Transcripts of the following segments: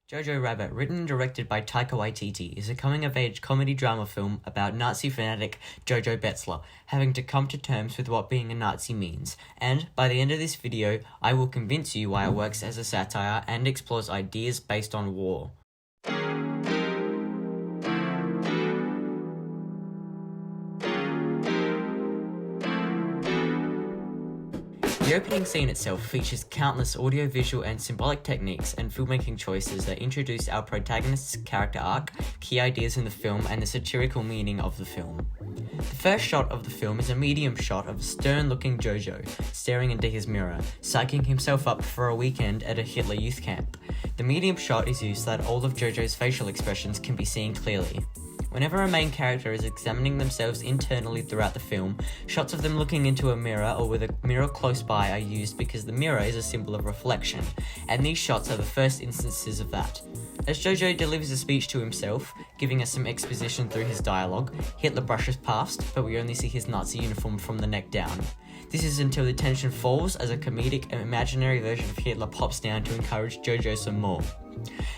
Jojo Rabbit, written and directed by Taika Waititi, is a coming-of-age comedy drama film about Nazi fanatic Jojo Betzler having to come to terms with what being a Nazi means, and by the end of this video, I will convince you why it works as a satire and explores ideas based on war. The opening scene itself features countless audio-visual and symbolic techniques and filmmaking choices that introduce our protagonist's character arc, key ideas in the film, and the satirical meaning of the film. The first shot of the film is a medium shot of a stern-looking Jojo, staring into his mirror, psyching himself up for a weekend at a Hitler youth camp. The medium shot is used so that all of Jojo's facial expressions can be seen clearly. Whenever a main character is examining themselves internally throughout the film, shots of them looking into a mirror or with a mirror close by are used because the mirror is a symbol of reflection, and these shots are the first instances of that. As Jojo delivers a speech to himself, giving us some exposition through his dialogue, Hitler brushes past, but we only see his Nazi uniform from the neck down. This is until the tension falls as a comedic and imaginary version of Hitler pops down to encourage Jojo some more.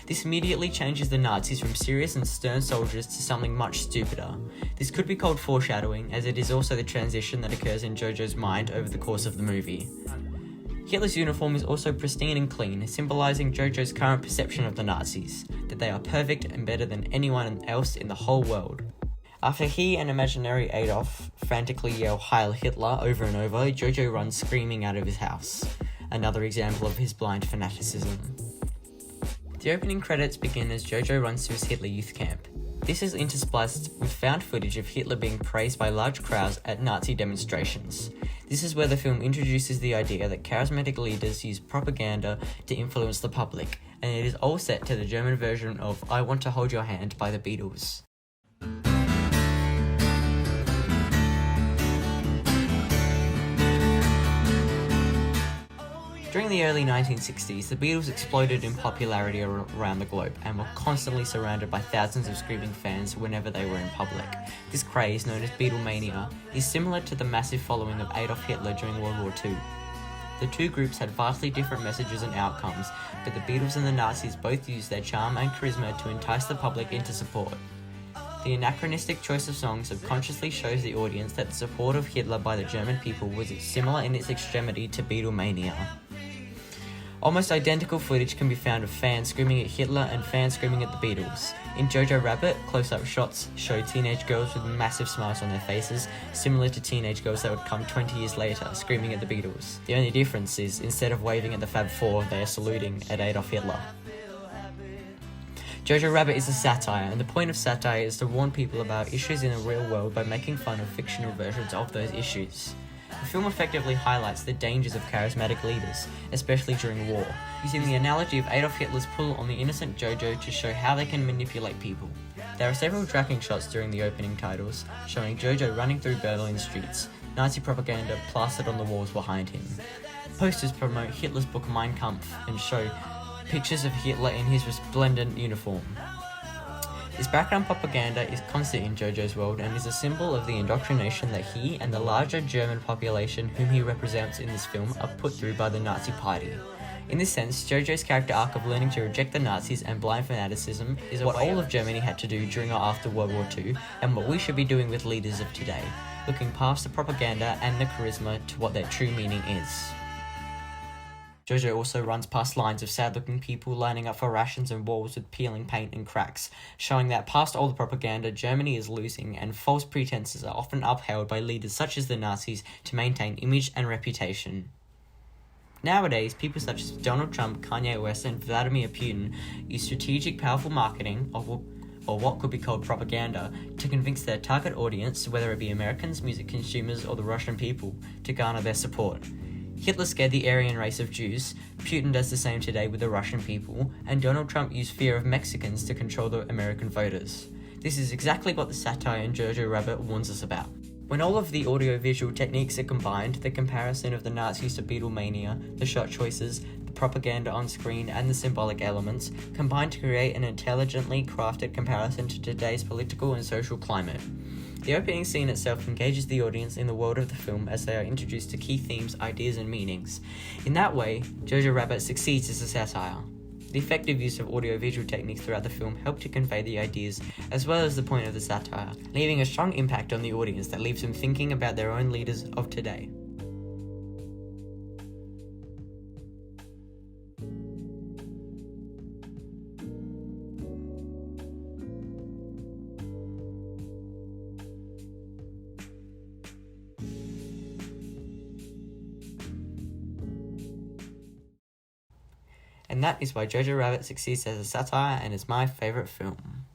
This immediately changes the Nazis from serious and stern soldiers to something much stupider. This could be called foreshadowing, as it is also the transition that occurs in Jojo's mind over the course of the movie. Hitler's uniform is also pristine and clean, symbolising Jojo's current perception of the Nazis, that they are perfect and better than anyone else in the whole world. After he and imaginary Adolf frantically yell Heil Hitler over and over, Jojo runs screaming out of his house. Another example of his blind fanaticism. The opening credits begin as Jojo runs to his Hitler youth camp. This is interspliced with found footage of Hitler being praised by large crowds at Nazi demonstrations. This is where the film introduces the idea that charismatic leaders use propaganda to influence the public, and it is all set to the German version of I Want to Hold Your Hand by the Beatles. During the early 1960s, the Beatles exploded in popularity around the globe and were constantly surrounded by thousands of screaming fans whenever they were in public. This craze, known as Beatlemania, is similar to the massive following of Adolf Hitler during World War II. The two groups had vastly different messages and outcomes, but the Beatles and the Nazis both used their charm and charisma to entice the public into support. The anachronistic choice of songs subconsciously shows the audience that the support of Hitler by the German people was similar in its extremity to Beatlemania. Almost identical footage can be found of fans screaming at Hitler and fans screaming at the Beatles. In Jojo Rabbit, close-up shots show teenage girls with massive smiles on their faces, similar to teenage girls that would come 20 years later, screaming at the Beatles. The only difference is, instead of waving at the Fab Four, they are saluting at Adolf Hitler. Jojo Rabbit is a satire, and the point of satire is to warn people about issues in the real world by making fun of fictional versions of those issues. The film effectively highlights the dangers of charismatic leaders, especially during war, using the analogy of Adolf Hitler's pull on the innocent Jojo to show how they can manipulate people. There are several tracking shots during the opening titles, showing Jojo running through Berlin streets, Nazi propaganda plastered on the walls behind him. Posters promote Hitler's book Mein Kampf and show pictures of Hitler in his resplendent uniform. This background propaganda is constant in Jojo's world and is a symbol of the indoctrination that he and the larger German population whom he represents in this film are put through by the Nazi Party. In this sense, Jojo's character arc of learning to reject the Nazis and blind fanaticism is what all of Germany had to do during or after World War II, and what we should be doing with leaders of today, looking past the propaganda and the charisma to what their true meaning is. Jojo also runs past lines of sad-looking people lining up for rations and walls with peeling paint and cracks, showing that past all the propaganda Germany is losing and false pretenses are often upheld by leaders such as the Nazis to maintain image and reputation. Nowadays, people such as Donald Trump, Kanye West, and Vladimir Putin use strategic, powerful marketing, or what could be called propaganda, to convince their target audience, whether it be Americans, music consumers, or the Russian people, to garner their support. Hitler scared the Aryan race of Jews, Putin does the same today with the Russian people, and Donald Trump used fear of Mexicans to control the American voters. This is exactly what the satire in Jojo Rabbit warns us about. When all of the audio-visual techniques are combined, the comparison of the Nazis to Beatlemania, the shot choices, the propaganda on screen, and the symbolic elements, combine to create an intelligently crafted comparison to today's political and social climate. The opening scene itself engages the audience in the world of the film as they are introduced to key themes, ideas, and meanings. In that way, Jojo Rabbit succeeds as a satire. The effective use of audio-visual techniques throughout the film helped to convey the ideas as well as the point of the satire, leaving a strong impact on the audience that leaves them thinking about their own leaders of today. And that is why Jojo Rabbit succeeds as a satire and is my favourite film.